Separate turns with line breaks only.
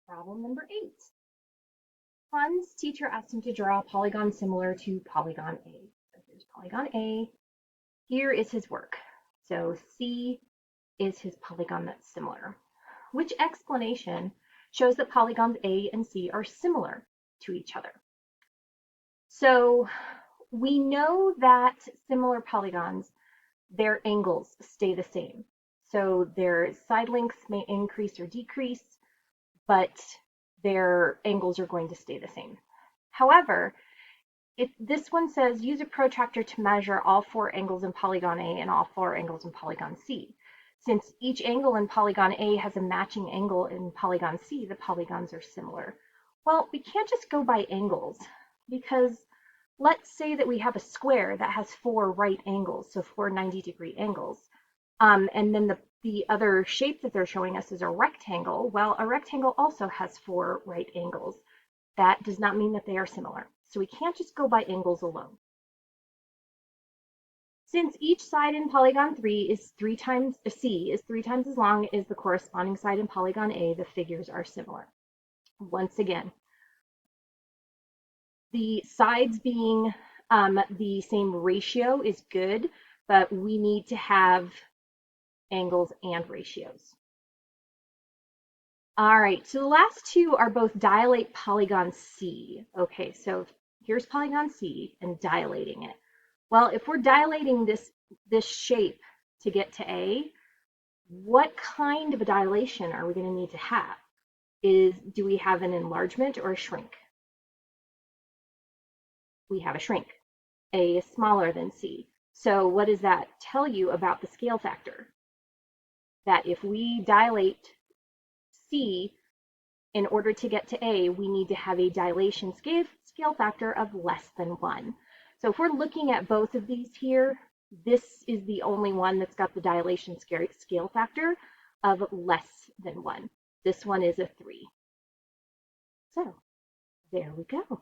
Problem number 8. Han's teacher asked him to draw a polygon similar to polygon A. So here's polygon A. Here is his work. So C is his polygon that's similar. Which explanation shows that polygons A and C are similar to each other? So we know that similar polygons, their angles stay the same. So their side lengths may increase or decrease, but their angles are going to stay the same. However, if this one says use a protractor to measure all 4 angles in polygon A and all 4 angles in polygon C. Since each angle in polygon A has a matching angle in polygon C, the polygons are similar. Well, we can't just go by angles, because let's say that we have a square that has 4 right angles, so 4 90-degree angles. And then the other shape that they're showing us is a rectangle. Well, a rectangle also has 4 right angles. That does not mean that they are similar. So we can't just go by angles alone. Since each side in polygon 3 is 3 times, C is 3 times as long as the corresponding side in polygon A, the figures are similar. Once again, the sides being the same ratio is good, but we need to have angles and ratios. All right, so the last two are both dilate polygon C. Okay, so here's polygon C and dilating it. Well, if we're dilating this shape to get to A, what kind of a dilation are we going to need to have? Do we have an enlargement or a shrink? We have a shrink. A is smaller than C. So what does that tell you about the scale factor? That if we dilate C in order to get to A, we need to have a dilation scale factor of less than 1. So if we're looking at both of these here, this is the only one that's got the dilation scale factor of less than 1. This one is a 3. So there we go.